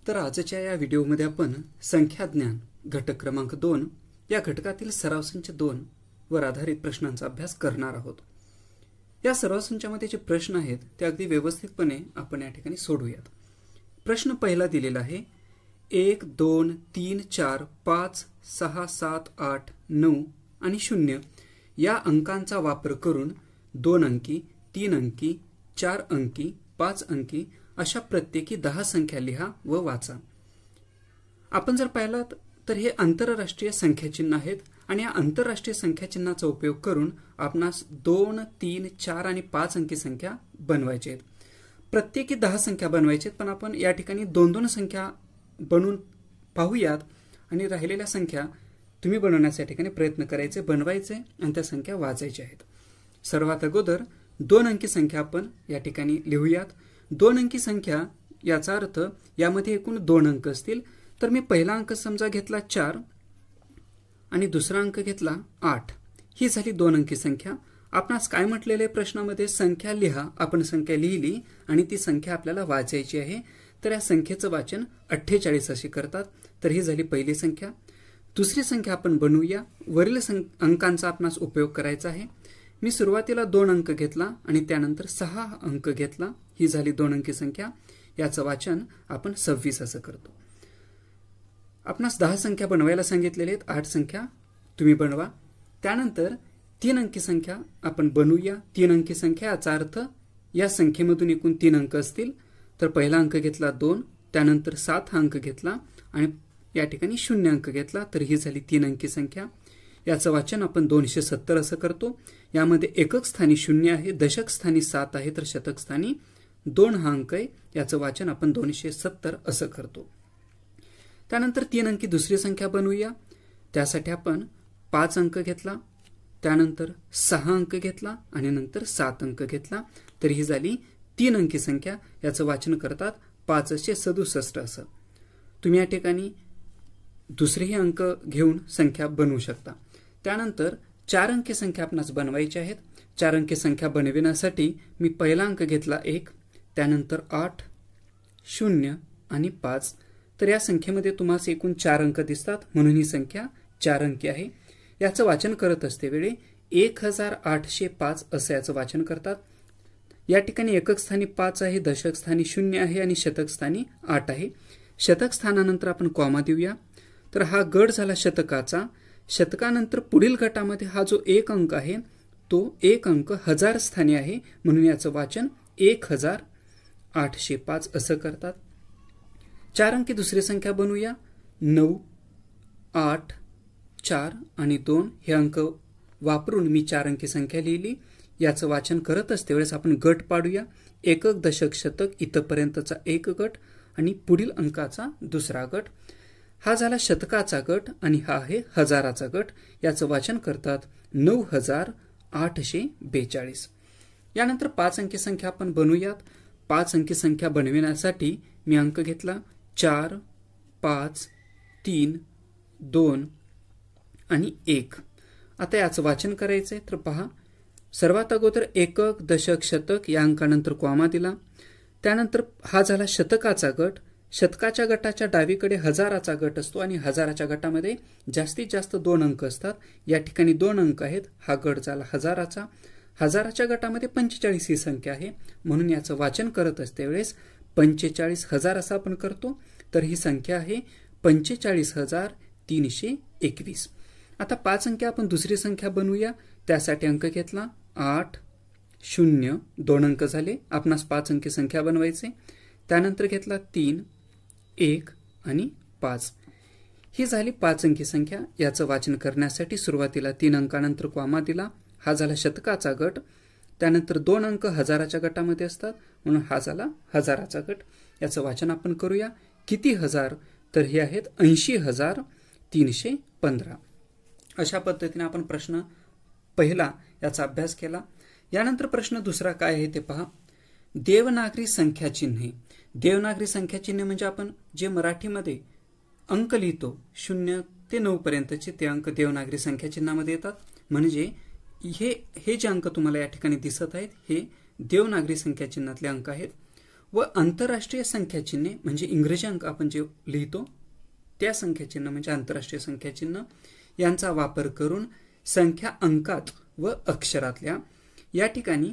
तर आजच्या या व्हिडिओमध्ये आपण संख्याज्ञान घटक क्रमांक 2 या घटकातील सराव संच 2 वर आधारित प्रश्नांचा अभ्यास करणार आहोत। या सराव संचामध्ये जे प्रश्न आहेत ते अगदी व्यवस्थितपणे आपण या ठिकाणी सोडवूयात। प्रश्न पहिला दिलेला आहे 1 2 3 4 5 6 7 8 9 आणि 0 या अंकांचा वापर करून 2 अंकी 3 अंकी 4 अंकी 5 अंकी अशा प्रत्येकी 10 संख्या लिहा व वाचा। आपण जर पाहिलात तर हे आंतरराष्ट्रीय संख्या चिन्ह आहेत आणि या आंतरराष्ट्रीय संख्या चिन्हाचा उपयोग करून आपणास 2 3 4 आणि 5 अंकी संख्या बनवायचे आहेत। प्रत्येकी 10 संख्या बनवायचे आहेत, पण आपण या ठिकाणी 2-2 संख्या बनवून पाहूयात आणि राहिलेल्या संख्या तुम्ही बनवण्याचा या ठिकाणी प्रयत्न करायचे, बनवायचे आणि त्या संख्या वाचायच्या आहेत। सर्वात अगोदर 2 अंकी संख्या आपण या ठिकाणी लिहूयात। 2 अंकी संख्या याचा अर्थ यामध्ये एकूण 2 अंक असतील, तर मी पहिला अंक समजा घेतला 4 आणि दुसरा अंक घेतला 8। ही झाली 2 अंकी संख्या। आपणास काय म्हटलेले प्रश्नामध्ये संख्या लिहा, आपण संख्या लिहिली आणि ती संख्या आपल्याला वाचायची आहे, तर या संख्येचं वाचन 48 असे करतात। तर ही झाली पहिली संख्या। दुसरी संख्या आपण बनवूया, वरील अंकांचा आपणास उपयोग करायचा आहे। मी सुरुवातीला 2 अंक घेतला आणि त्यानंतर 6 अंक घेतला, ही झाली 2 अंकी संख्या। याचं वाचन आपण 26 असं करतो। आपणास 10 संख्या बनवायला सांगितलेले आहेत, 8 संख्या तुम्ही बनवा। त्यानंतर 3 अंकी संख्या आपण बनवूया। 3 अंकी संख्या याचा अर्थ या संख्येमधून एकूण 3 अंक असतील, तर पहिला अंक घेतला 2, त्यानंतर 7 हा अंक घेतला आणि या ठिकाणी 0 अंक घेतला, तर ही झाली 3 अंकी संख्या। याचं वाचन आपण 270 असं करतो। यामध्ये एकक स्थानी 0 आहे, दशक स्थानी 7 आहे, तर शतक स्थानी 2 हा अंक आहे। याचं वाचन आपण 270 असं करतो। त्यानंतर 3 अंकी दुसरी संख्या बनवूया। त्यासाठी आपण 5 अंक घेतला, त्यानंतर 6 अंक घेतला आणि नंतर 7 अंक घेतला, तर ही झाली 3 अंकी संख्या। याचं वाचन करतात 567 असं। तुम्ही या ठिकाणी दुसरेही अंक घेऊन संख्या बनवू शकता। त्यानंतर 4 अंकी संख्या आपणास बनवायची आहेत। 4 अंकी संख्या बनविण्यासाठी मी पहिला अंक घेतला 1, त्यानंतर 8 0 आणि 5, तर या संख्येमध्ये तुम्हाला एकूण 4 अंक दिसतात, म्हणून ही संख्या 4 अंकी आहे। याचं वाचन करत असते वेळी 1805 असं याचं वाचन करतात। या ठिकाणी एकक स्थानी 5 आहे, दशक स्थानी 0 आहे आणि शतक स्थानी 8 आहे। शतक स्थानानंतर आपण कॉमा देऊया, तर हा गट झाला शतकाचा। शतकानंतर पुढील गटामध्ये हा जो 1 अंक आहे तो 1 अंक हजार स्थानी आहे, म्हणून याचं वाचन 1805 असं करतात। 4 अंकी दुसरी संख्या बनवूया। 9 8 4 आणि 2 हे अंक वापरून मी 4 अंकी संख्या लिहिली। याचं वाचन करत असते वेळेस आपण गट पाडूया। एकक दशक शतक इथपर्यंतचा एक गट आणि पुढील अंकाचा दुसरा गट। हा झाला शतकाचा गट आणि हा आहे हजाराचा गट। याचं वाचन करतात 9842। यानंतर 5 अंकी संख्या आपण बनवूयात। 5 अंकी संख्या बनविण्यासाठी मी अंक घेतला 4 5 3 2 आणि 1। आता याचं वाचन करायचंय, तर पहा सर्वात अगोदर एकक दशक शतक या अंकानंतर कॉमा दिला। त्यानंतर हा झाला शतकाचा गट। शतकाच्या गटाच्या डावीकडे हजाराचा गट असतो आणि हजाराच्या गटामध्ये जास्तीत जास्त 2 अंक असतात। या ठिकाणी 2 अंक आहेत, हा गट झाला हजाराचा। हजाराच्या गटामध्ये 45 ही संख्या आहे, म्हणून याचं वाचन करत असते वेळेस 45,000 असं आपण करतो, तर ही संख्या आहे 45,321। आता 5 अंकी आपण दुसरी संख्या बनवूया। त्यासाठी अंक घेतला 8 0 2 अंक झाले, आपणास 5 अंकी संख्या बनवायचे। त्यानंतर घेतला 3 1 आणि 5, ही झाली 5 अंकी संख्या। याचं वाचन करण्यासाठी सुरुवातीला 3 अंकानंतर कॉमा दिला। हा झाला शतकाचा गट। त्यानंतर 2 अंक हजाराच्या गटामध्ये असतात, म्हणून हा झाला हजाराचा गट। याचं वाचन आपण करूया। किती हजार, तर हे आहेत 80,315। अशा पद्धतीने आपण प्रश्न पहिला याचा अभ्यास केला। यानंतर प्रश्न दुसरा काय आहे ते पहा। देवनागरी संख्या चिन्हे। देवनागरी संख्या चिन्हे म्हणजे आपण जे मराठीमध्ये अंक लिहितो 0 ते 9 पर्यंतचे ते अंक देवनागरी संख्या चिन्हामध्ये येतात। म्हणजे हे जे अंक तुम्हाला या ठिकाणी दिसत आहेत हे देवनागरी संख्या चिन्हातले अंक आहेत। व आंतरराष्ट्रीय संख्या चिन्हे म्हणजे इंग्रजी अंक आपण जे लिहितो त्या संख्या चिन्ह म्हणजे आंतरराष्ट्रीय संख्या चिन्ह यांचा वापर करून संख्या अंकात व अक्षरातल्या या ठिकाणी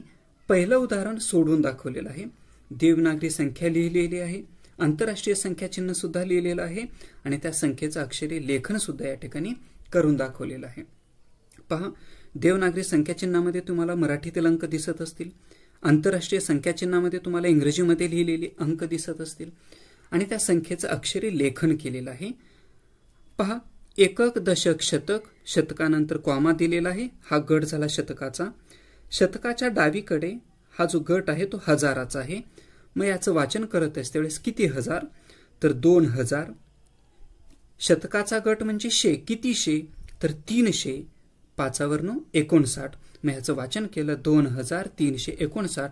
पहिलं उदाहरण सोडून दाखवलेलं आहे. देवनागरी संख्या लिहिलेली आहे, आंतरराष्ट्रीय संख्या चिन्ह सुद्धा लिहिलेलं आहे आणि त्या संख्येचं अक्षरी लेखन सुद्धा या ठिकाणी करून दाखवलेलं आहे. पहा, देवनागरी संख्या चिन्हामध्ये तुम्हाला मराठीतील अंक दिसत असतील, आंतरराष्ट्रीय संख्या चिन्हामध्ये तुम्हाला इंग्रजीमध्ये लिहिलेले अंक दिसत असतील आणि त्या संख्येचं अक्षरी लेखन केलेलं आहे. पहा, एकक, दशक, शतक, शतकानंतर कॉमा दिलेला आहे. हा गट झाला शतकाचा. शतकाच्या डावीकडे हा जो गट आहे तो हजाराचा आहे. मग याचं वाचन करत असते त्यावेळेस किती हजार, तर 2000. शतकाचा गट म्हणजे शे, किती शे, तर 300. 5वरून 59. मग ह्याचं वाचन केलं 2359.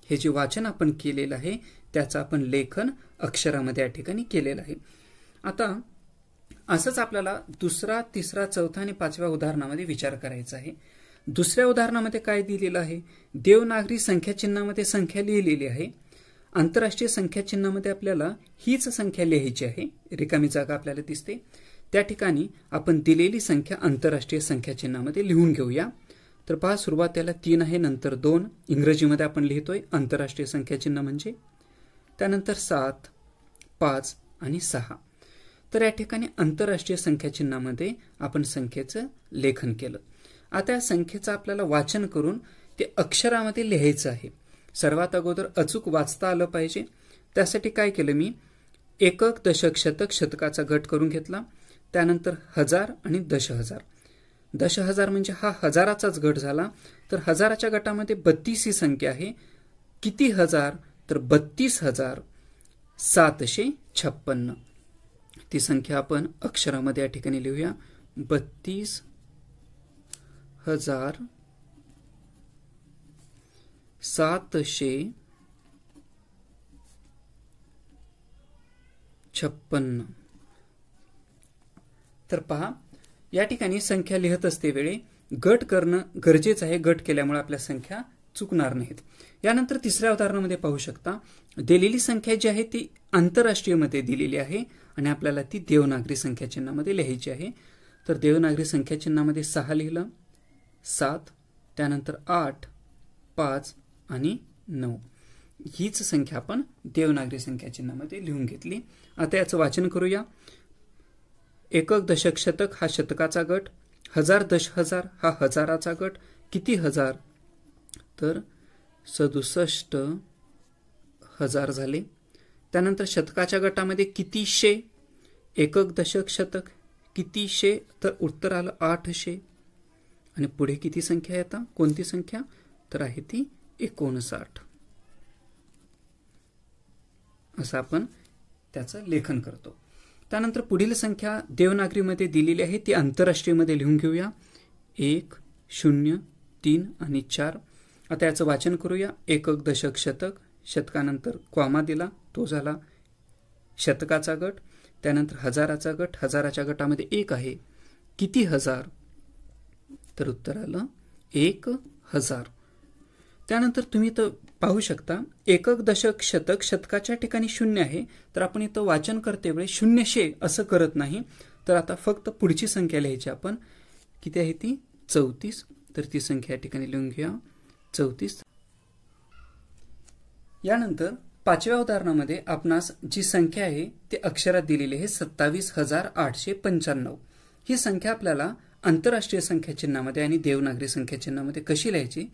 हे जे वाचन आपण केलेलं आहे त्याचं आपण लेखन अक्षरामध्ये या ठिकाणी केलेलं आहे. आता असंच आपल्याला दुसरा, तिसरा, चौथा आणि 5व्या उदाहरणामध्ये विचार करायचा आहे. दुसऱ्या उदाहरणामध्ये काय दिलेलं आहे, देवनागरी संख्या चिन्हामध्ये संख्या लिहिलेली आहे, आंतरराष्ट्रीय संख्या चिन्हामध्ये आपल्याला हीच संख्या लिहायची आहे, रिकामी जागा आपल्याला दिसते. त्या ठिकाणी आपण दिलेली संख्या आंतरराष्ट्रीय संख्या चिन्हामध्ये लिहून घेऊया. तर पहा, सुरुवातीला 3 आहे, नंतर 2 इंग्रजीमध्ये आपण लिहितोय आंतरराष्ट्रीय संख्या चिन्ह म्हणजे, त्यानंतर 7, 5 आणि 6. तर या ठिकाणी आंतरराष्ट्रीय संख्या चिन्हामध्ये आपण संख्येचं लेखन केलं. आता या संख्येचं आपल्याला वाचन करून ते अक्षरामध्ये लिहायचं आहे. सर्वात अगोदर अचूक वाचता आलं पाहिजे. त्यासाठी काय केलं मी, एकक, दशक, शतक, शतकाचा गट करून घेतला. त्यानंतर हजार आणि दशहजार. दशहजार म्हणजे हा हजाराचाच गट झाला. तर हजाराच्या गटामध्ये 32 ही संख्या आहे. किती हजार, तर 32,756. ती संख्या आपण अक्षरामध्ये या ठिकाणी लिहूया. 32,756. तर पहा, या ठिकाणी संख्या लिहत असते वेळी गट करणं गरजेचं आहे. गट केल्यामुळे आपल्या संख्या चुकणार नाहीत. यानंतर तिसऱ्या उदाहरणामध्ये पाहू शकता, दिलेली संख्या जी आहे ती आंतरराष्ट्रीय मध्ये दिलेली आहे आणि आपल्याला ती देवनागरी संख्या चिन्हामध्ये लिहायची आहे. तर देवनागरी संख्या चिन्हामध्ये 6 लिहिलं, 7, त्यानंतर 8, 5 आणि 9. हीच संख्या आपण देवनागरी संख्या चिन्हामध्ये लिहून घेतली. आता याचं वाचन करूया. एकक, दशक, शतक हा शतकाचा गट, हजार, दशहजार हा हजाराचा गट. किती हजार, तर 67,000 झाले. त्यानंतर शतकाच्या गटामध्ये किती शे, एकक, दशक, शतक किती शे, तर उत्तर आलं 800. आणि पुढे किती संख्या येतात, कोणती संख्या, तर आहे ती 59. असं आपण त्याचं लेखन करतो. त्यानंतर पुढील संख्या देवनागरीमध्ये दिलेली आहे ती आंतरराष्ट्रीयमध्ये लिहून घेऊया. 1, 0, 3 आणि 4. आता याचं वाचन करूया. एकक, दशक, शतक, शतकानंतर कॉमा दिला, तो झाला शतकाचा गट. त्यानंतर हजाराचा गट, हजाराच्या गटामध्ये 1 आहे. किती हजार, तर उत्तर आलं 1000. त्यानंतर तुम्ही तर पाहू शकता, एकक, दशक, शतक, शतकाच्या ठिकाणी 0 आहे. तर आपण इथं वाचन करते वेळी 000 असं करत नाही. तर आता फक्त पुढची संख्या लिहायची आपण. किती आहे ती, 34. तर ती संख्या या ठिकाणी लिहून घ्या, 34. यानंतर 5व्या उदाहरणामध्ये आपणास जी संख्या आहे ती अक्षरात दिलेली आहे 27,895. ही संख्या आपल्याला आंतरराष्ट्रीय संख्या चिन्हामध्ये आणि देवनागरी संख्या चिन्हामध्ये कशी लिहायची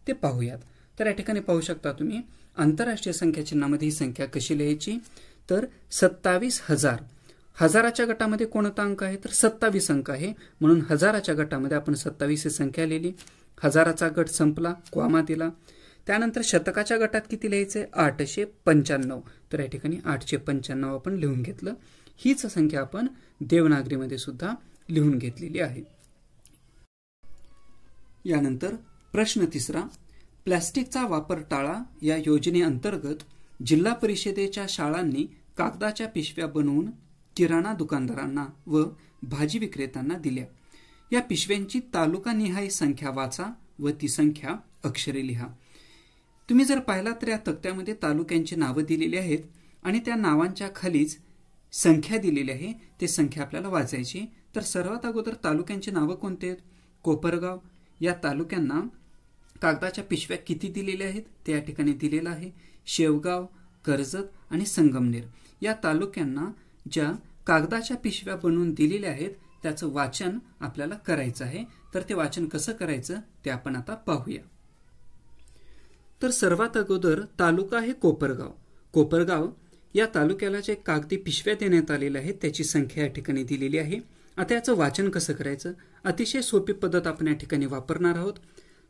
ते पाहूयात. तर या ठिकाणी पाहू शकता तुम्ही, आंतरराष्ट्रीय संख्या चिन्हामध्ये ही संख्या कशी लिहायची, तर 27,000. हजाराच्या गटामध्ये कोणता अंक आहे, तर 27 अंक आहे. म्हणून हजाराच्या गटामध्ये आपण 27 ही संख्या लिहिली. हजाराचा गट संपला, कॉमा दिला. त्यानंतर शतकाच्या गटात किती लिहायचे, 895. तर या ठिकाणी 895 आपण लिहून घेतलं. हीच संख्या आपण देवनागरीमध्ये सुद्धा लिहून घेतलेली आहे. यानंतर प्रश्न तिसरा, प्लास्टिकचा वापर टाळा या योजनेअंतर्गत जिल्हा परिषदेच्या शाळांनी कागदाच्या पिशव्या बनवून किराणा दुकानदारांना व भाजी विक्रेत्यांना दिल्या. या पिशव्यांची तालुकानिहाय संख्या वाचा व ती संख्या अक्षरे लिहा. तुम्ही जर पाहिला तर या तक्त्यामध्ये तालुक्यांची नावं दिलेली आहेत आणि त्या नावांच्या खालीच संख्या दिलेली आहे. ते संख्या आपल्याला वाचायची. तर सर्वात अगोदर तालुक्यांची नावं कोणती आहेत? कोपरगाव या तालुक्यांना कागदाच्या पिशव्या किती दिलेल्या आहेत ते या ठिकाणी दिलेलं आहे. शेवगाव, कर्जत आणि संगमनेर या तालुक्यांना ज्या कागदाच्या पिशव्या बनवून दिलेल्या आहेत त्याचं वाचन आपल्याला करायचं आहे. तर ते वाचन कसं करायचं ते आपण आता पाहूया. तर सर्वात अगोदर तालुका आहे कोपरगाव. कोपरगाव या तालुक्याला जे कागदी पिशव्या देण्यात आलेल्या आहेत त्याची संख्या या ठिकाणी दिलेली आहे. आता याचं वाचन कसं करायचं? अतिशय सोपी पद्धत आपण या ठिकाणी वापरणार आहोत.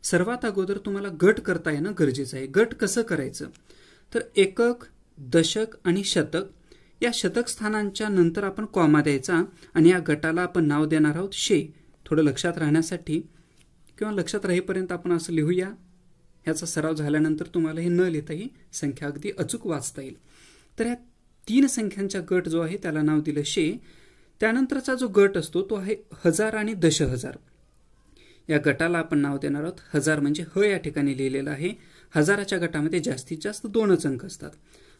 सर्वात अगोदर तुम्हाला गट करता येणं गरजेचं आहे. गट कसं करायचं? तर एकक, दशक आणि शतक या शतक स्थानांच्या नंतर आपण कॉमा द्यायचा आणि या गटाला आपण नाव देणार आहोत शे. थोडं लक्षात राहण्यासाठी किंवा लक्षात राहीपर्यंत आपण असं लिहूया. ह्याचा सराव झाल्यानंतर तुम्हाला हे न लिहिताही संख्या अगदी अचूक वाचता येईल. तर ह्या 3 संख्यांचा गट जो आहे त्याला नाव दिलं शे. त्यानंतरचा जो गट असतो तो आहे हजार आणि दशहजार. या गटाला आपण नाव देणार आहोत हजार, म्हणजे ह या ठिकाणी लिहिलेलं आहे. हजाराच्या गटामध्ये जास्तीत जास्त 2च अंक असतात.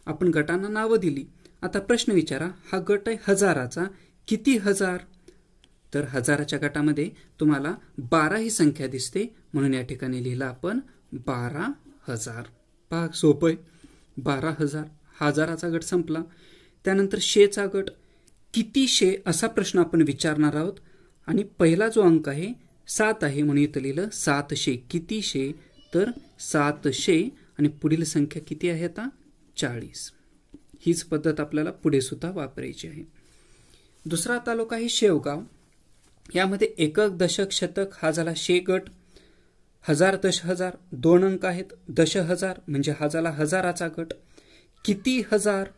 आपण गटांना नावं दिली. आता प्रश्न विचारा, हा गट आहे हजाराचा, किती हजार? तर हजाराच्या गटामध्ये तुम्हाला 12 ही संख्या दिसते म्हणून या ठिकाणी लिहिलं आपण 12,000. पहा सोपं आहे. 12,000 हजाराचा गट संपला. त्यानंतर शेचा गट, किती शे असा प्रश्न आपण विचारणार आहोत आणि पहिला जो अंक आहे 7 आहे म्हणून इथं लिहिलं 700. किती शे? तर 700 आणि पुढील संख्या किती आहे आता? 40. हीच पद्धत आपल्याला पुढे सुद्धा वापरायची आहे. दुसरा तालुका आहे शेवगाव. यामध्ये एकक, दशक, शतक हा झाला शे गट. हजार, दशहजार 2 अंक आहेत. दशहजार म्हणजे हा झाला हजाराचा गट. किती हजार?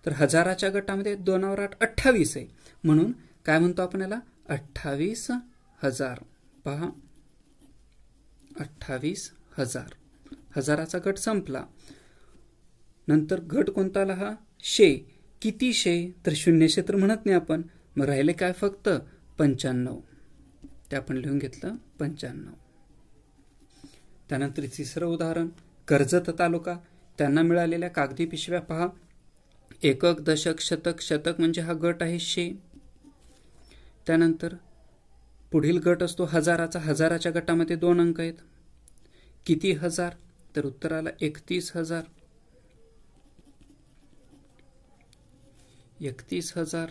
तर हजाराच्या गटामध्ये 2 × 8 28 आहे म्हणून काय म्हणतो आपण याला? 28,000. पहा 28,000. हजाराचा गट संपला. नंतर गट कोणता आला? हा शे. किती शे? तर 0 शे तर म्हणत नाही आपण. मग राहिले काय? फक्त 95. ते आपण लिहून घेतलं 95. त्यानंतर तिसरं उदाहरण कर्जत तालुका. त्यांना मिळालेल्या कागदी पिशव्या पहा. एकक, दशक, शतक. शतक म्हणजे हा गट आहे शे. त्यानंतर पुढील गट असतो हजाराचा. हजाराच्या गटामध्ये 2 अंक आहेत. किती हजार? तर उत्तर आला 31,000. 31,000.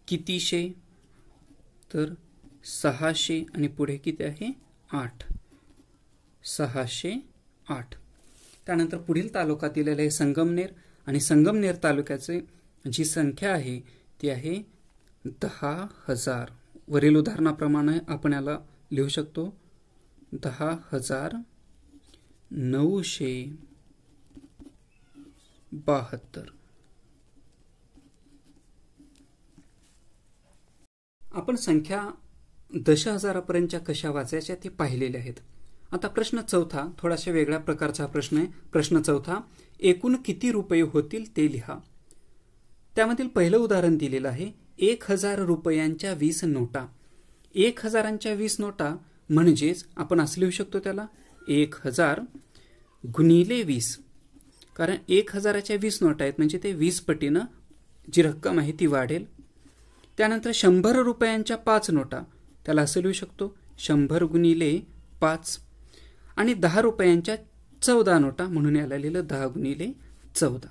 किती शे? तर 600 आणि पुढे किती आहे? 8. 608. त्यानंतर पुढील तालुका दिलेला आहे संगमनेर आणि संगमनेर तालुक्याची जी संख्या आहे ती आहे 10,000. वरील उदाहरणाप्रमाणे आपण याला लिहू शकतो 10,972. आपण संख्या दशहजारापर्यंतच्या कशा वाचायच्या ते पाहिलेले आहेत. आता प्रश्न चौथा थोडाशा वेगळ्या प्रकारचा प्रश्न आहे. प्रश्न चौथा, एकूण किती रुपये होतील ते लिहा. त्यामधील पहिलं उदाहरण दिलेलं आहे 1,000 रुपयांच्या 20 नोटा. 1,000च्या 20 नोटा म्हणजेच आपण असं लिहू शकतो त्याला 1,000 गुणिले 20. कारण 1,000च्या 20 नोटा आहेत म्हणजे ते 20 पटीनं जी रक्कम आहे ती वाढेल. त्यानंतर 100 रुपयांच्या 5 नोटा, त्याला असं लिहू शकतो 100 गुणिले 5. आणि 10 रुपयांच्या 14 नोटा म्हणून याला लिहिलं 10 गुणिले 14.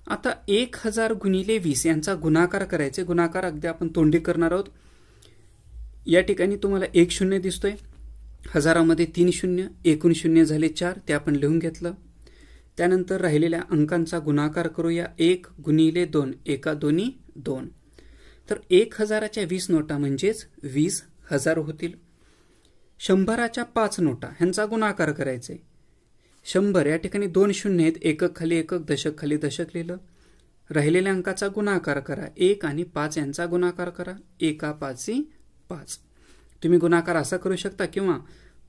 आता 1,000 गुणिले 20 यांचा गुणाकार करायचे. गुणाकार अगदी आपण तोंडी करणार आहोत. या ठिकाणी तुम्हाला 1 शून्य दिसतोय. हजारामध्ये 3 शून्य, एकूण शून्य झाले 4, ते आपण लिहून घेतलं. त्यानंतर राहिलेल्या अंकांचा गुणाकार करूया. 1 गुणिले 2, एका दोन्ही 2. तर 1,000च्या 20 नोटा म्हणजेच 20,000 होतील. 100च्या 5 नोटा ह्यांचा गुणाकार करायचे. 100 या ठिकाणी 2 शून्य आहेत. एकक खाली एकक, दशक खाली दशक लिहिलं. राहिलेल्या अंकाचा गुणाकार करा. 1 आणि 5 यांचा गुणाकार करा. 1 5 5. तुम्ही गुणाकार असा करू शकता किंवा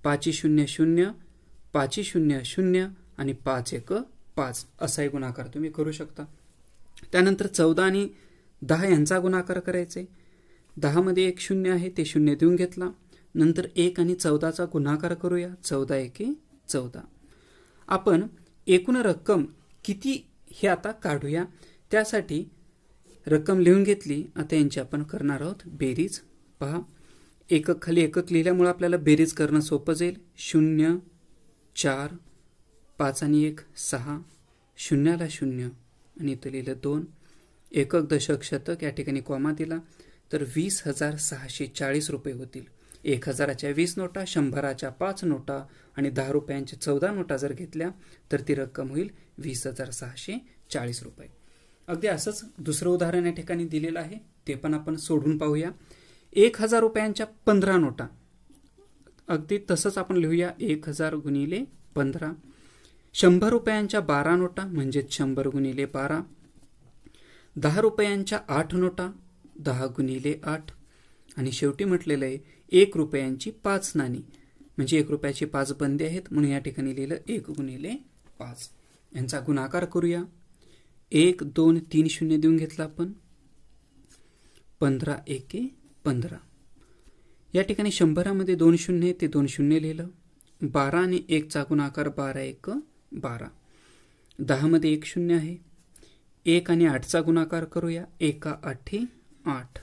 5 0 0, 5 0 0 आणि 5 1 5 असाही गुणाकार तुम्ही करू शकता. त्यानंतर 14 आणि 10 यांचा गुणाकार करायचे. 10 मध्ये 1 शून्य आहे ते शून्य देऊन घेतला. नंतर 1 आणि 14चा गुणाकार करूया. 14 1 14. आपण एकूण रक्कम किती हे आता काढूया. त्यासाठी रक्कम लिहून घेतली. आता यांची आपण करणार आहोत बेरीज. पहा, एकक खाली एकक लिहिल्यामुळे आपल्याला बेरीज करणं सोपं जाईल. 0, 4, 5 आणि 1 6, 0ला 0 आणि इथं लिहिलं 2. एकक दशक शतक या ठिकाणी कॉमा दिला तर 20,640 रुपये होतील. 1000च्या 20 नोटा, 100च्या 5 नोटा आणि 10 रुपयांच्या 14 नोटा जर घेतल्या तर ती रक्कम होईल 20,640 रुपये. अगदी असंच दुसरं उदाहरण या ठिकाणी दिलेलं आहे, ते पण आपण सोडून पाहूया. 1000 रुपयांच्या 15 नोटा, अगदी तसंच आपण लिहूया 1000 गुणिले 15. 100 रुपयांच्या 12 नोटा म्हणजे 100 गुणिले 12. 10 रुपयांच्या 8 नोटा 10 गुणिले 8 आणि शेवटी म्हटलेलं आहे 1 रुपयांची 5 नाणी म्हणजे 1 रुपयाची 5 बंदे आहेत म्हणून या ठिकाणी लिहिलं 1 गुणिले 5. यांचा गुणाकार करूया. 1 2 3 शून्य देऊन घेतला आपण. 15 1 15. या ठिकाणी 100मध्ये 2 शून्य ते 2 शून्य लिहिलं. 12 आणि 1 चा गुणाकार 12 1 12. 10 मध्ये 1 शून्य आहे. 1 आणि 8 चा गुणाकार करूया. 1 8 8.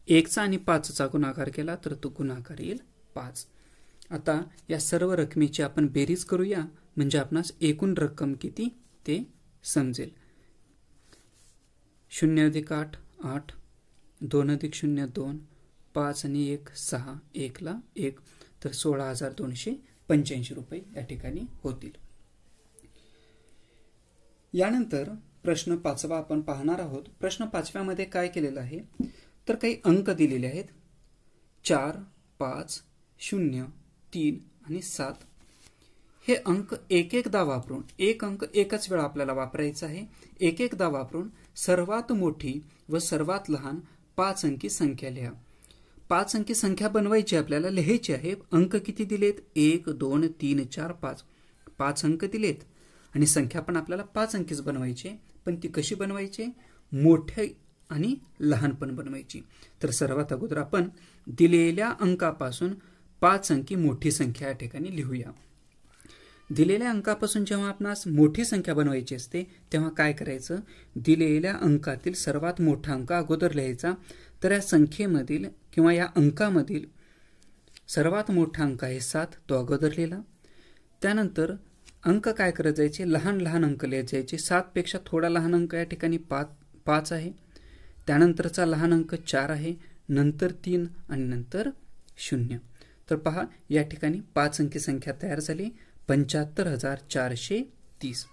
1 चा आणि 5 चा गुणाकार केला तर तो गुणाकार येईल 5. आता या सर्व रकमेची आपण बेरीज करूया म्हणजे आपणास एकूण रक्कम किती ते समजेल. 0 अधिक 8 8, 2 अधिक 0 2, 5 आणि 1 6, 1 ला 1 तर 16,285 रुपये या ठिकाणी होतील. यानंतर प्रश्न 5वा आपण पाहणार आहोत. प्रश्न 5व्यामध्ये काय केलेलं आहे तर काही अंक दिलेले आहेत. 4 5 0 3 आणि 7. हे अंक एक एकदा वापरून, एक अंक एकच वेळा आपल्याला वापरायचा आहे. एक एकदा वापरून सर्वात मोठी व सर्वात लहान 5 अंकी संख्या लिहा. 5 अंकी संख्या बनवायची आपल्याला, लिहायची आहे. अंक किती दिलेत 1 2 3 4 5. 5 अंक दिलेत आणि संख्या पण आपल्याला 5 अंकीच बनवायची. पण ती कशी बनवायची, मोठे आणि लहान पण बनवायची. तर सर्वात अगोदर आपण दिलेल्या अंकापासून 5 अंकी मोठी संख्या या ठिकाणी लिहूया. दिलेल्या अंकापासून जेव्हा आपणास मोठी संख्या बनवायची असते तेव्हा काय करायचं, दिलेल्या अंकातील सर्वात मोठा अंक अगोदर लिहायचा. तर या संख्येमधील किंवा या अंकामधील सर्वात मोठा अंक आहे 7, तो अगोदर लिहिला. त्यानंतर अंक काय करत जायचे, लहान लहान अंक लिहित जायचे. 7 पेक्षा थोडा लहान अंक या ठिकाणी 5 आहे. त्यानंतरचा लहान अंक 4 आहे, नंतर 3 आणि नंतर 0. तर पहा या ठिकाणी 5 अंकी संख्या तयार झाली 75,430.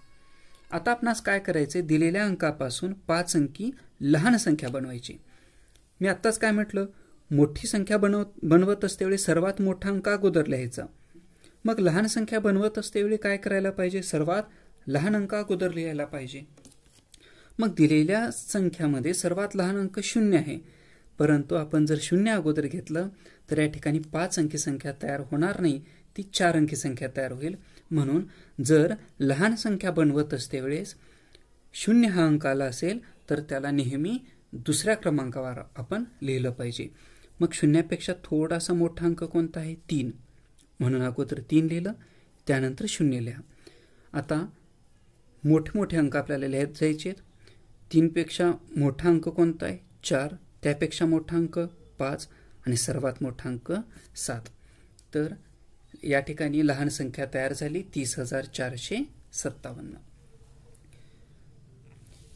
आता आपणास काय करायचे, दिलेल्या अंकापासून 5 अंकी लहान संख्या बनवायची. मी आत्ताच काय म्हटलं, मोठी संख्या बनवत असतेवेळी सर्वात मोठा अंक अगोदर लिहायचा. मग लहान संख्या बनवत असतेवेळी काय करायला पाहिजे, सर्वात लहान अंक अगोदर लिहायला पाहिजे. मग दिलेल्या संख्यामध्ये सर्वात लहान अंक 0 आहे, परंतु आपण जर 0 अगोदर घेतलं तर या ठिकाणी 5 अंकी संख्या तयार होणार नाही, ती 4 अंकी संख्या तयार होईल. म्हणून जर लहान संख्या बनवत असते वेळेस 0 हा अंक आला असेल तर त्याला नेहमी दुसऱ्या क्रमांकावर आपण लिहिलं पाहिजे. मग 0पेक्षा थोडासा मोठा अंक कोणता आहे, 3, म्हणून अगोदर 3 लिहिलं, त्यानंतर 0 लिहा. आता मोठे मोठे अंक आपल्याला लिहायचे जायचे. 3 पेक्षा मोठा अंक कोणता आहे, 4, त्यापेक्षा मोठा अंक 5 आणि सर्वात मोठा अंक 7. तर या ठिकाणी लहान संख्या तयार झाली 30,457.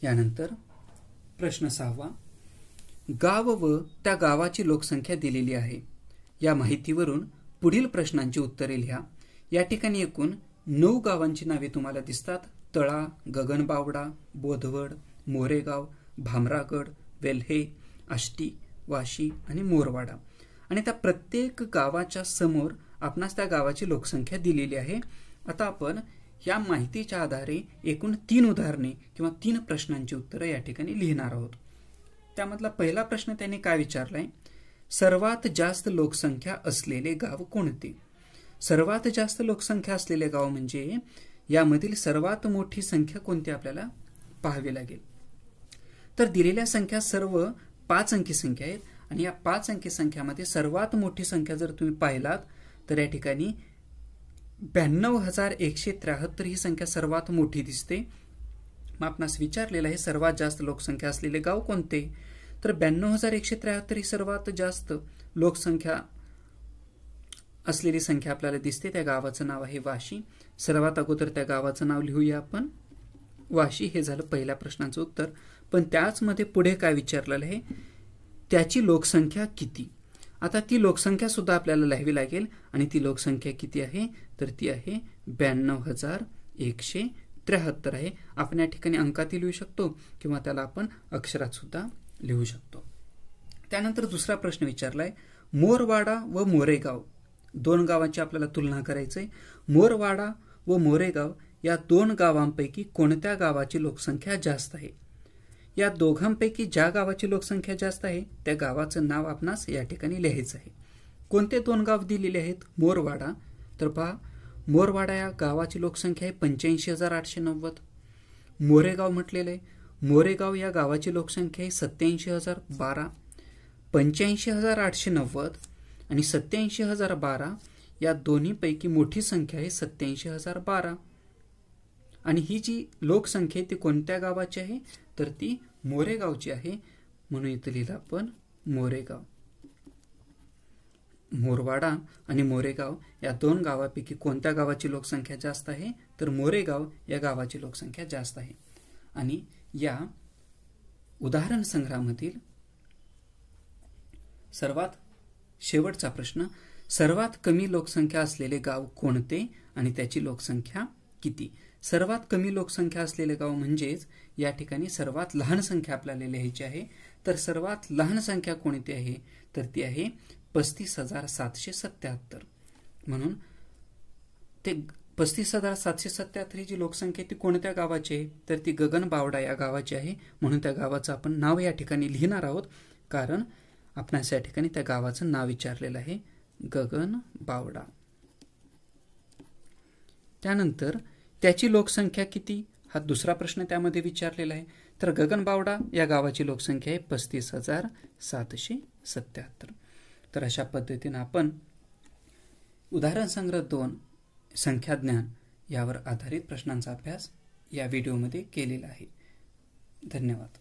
यानंतर प्रश्न 6वा, गाव व त्या गावाची लोकसंख्या दिलेली आहे. या माहितीवरून पुढील प्रश्नांची उत्तरे लिहा. या ठिकाणी एकूण 9 गावांची नावे तुम्हाला दिसतात. तळा, गगनबावडा, बोधवड, मोरेगाव, भामरागड, वेल्हे, आष्टी, वाशी आणि मोरवाडा. आणि त्या प्रत्येक गावाच्या समोर आपणास त्या गावाची लोकसंख्या दिलेली आहे. आता आपण या माहितीच्या आधारे एकूण 3 उदाहरणे किंवा 3 प्रश्नांची उत्तरं या ठिकाणी लिहिणार आहोत. त्यामधला पहिला प्रश्न त्यांनी काय विचारलाय, सर्वात जास्त लोकसंख्या असलेले गाव कोणते. सर्वात जास्त लोकसंख्या असलेले गाव म्हणजे यामधील सर्वात मोठी संख्या कोणती आपल्याला पाहावी लागेल. तर दिलेल्या संख्या सर्व 5 अंकी संख्या आहेत आणि या 5 अंकी संख्यामध्ये सर्वात मोठी संख्या जर तुम्ही पाहिलात तर या ठिकाणी 92,173 ही संख्या सर्वात मोठी दिसते। मग आपणास विचारलेलं आहे सर्वात जास्त लोकसंख्या असलेले गाव कोणते, तर 92,173 ही सर्वात जास्त लोकसंख्या असलेली संख्या आपल्याला दिसते। त्या गावाचं नाव आहे वाशी। सर्वात अगोदर त्या गावाचं नाव लिहूया आपण, वाशी। हे झालं पहिल्या प्रश्नाचं उत्तर। पण त्याच मध्ये पुढे काय विचारलेलं आहे, त्याची लोकसंख्या किती। आता ती लोकसंख्या सुद्धा आपल्याला लिहावी लागेल आणि ती लोकसंख्या किती आहे, तर ती आहे 92,173 आहे। आपण या ठिकाणी अंकात लिहू शकतो किंवा त्याला आपण अक्षरात सुद्धा लिहू शकतो। त्यानंतर दुसरा प्रश्न विचारलाय, मोरवाडा व मोरेगाव दोन गावांची आपल्याला तुलना करायची आहे। मोरवाडा व मोरेगाव या दोन गावांपैकी कोणत्या गावाची लोकसंख्या जास्त आहे। या दोघांपैकी ज्या गावाची लोकसंख्या जास्त आहे त्या गावाचं नाव आपणास या ठिकाणी लिहायचं आहे। कोणते दोन गाव दिलेले आहेत, मोरवाडा, तर पहा मोरवाडा या गावाची लोकसंख्या आहे 85,890। मोरेगाव म्हटलेलं आहे, मोरेगाव या गावाची लोकसंख्या आहे 87,012। 85,890 आणि 87,012 या दोन्हीपैकी मोठी संख्या आहे 87,012 आणि ही जी लोकसंख्या आहे ती कोणत्या गावाची आहे, तर ती मोरेगावची आहे। म्हणून इथे लिहिलं आपण मोरेगाव। मोरवाडा आणि मोरेगाव या दोन गावांपैकी कोणत्या गावाची लोकसंख्या जास्त आहे, तर मोरेगाव या गावाची लोकसंख्या जास्त आहे। आणि या उदाहरण संग्रहामधील सर्वात शेवटचा प्रश्न, सर्वात कमी लोकसंख्या असलेले गाव कोणते आणि त्याची लोकसंख्या किती। सर्वात कमी लोकसंख्या असलेले गाव म्हणजेच या ठिकाणी सर्वात लहान संख्या आपल्याला लिहायची आहे। तर सर्वात लहान संख्या कोणती आहे, तर ती आहे 35,777। म्हणून ते 35,777 ही जी लोकसंख्या ती कोणत्या गावाची आहे, तर ती गगनबावडा या गावाची आहे। म्हणून त्या गावाचं आपण नाव या ठिकाणी लिहिणार आहोत, कारण आपणास या ठिकाणी त्या गावाचं नाव विचारलेलं आहे, गगनबावडा। त्यानंतर त्याची लोकसंख्या किती हा दुसरा प्रश्न त्यामध्ये विचारलेला आहे। तर गगनबावडा या गावाची लोकसंख्या आहे 35,777। तर अशा पद्धतीने आपण उदाहरण संग्रह 2 संख्याज्ञान यावर आधारित प्रश्नांचा अभ्यास या व्हिडिओमध्ये केलेला आहे। धन्यवाद।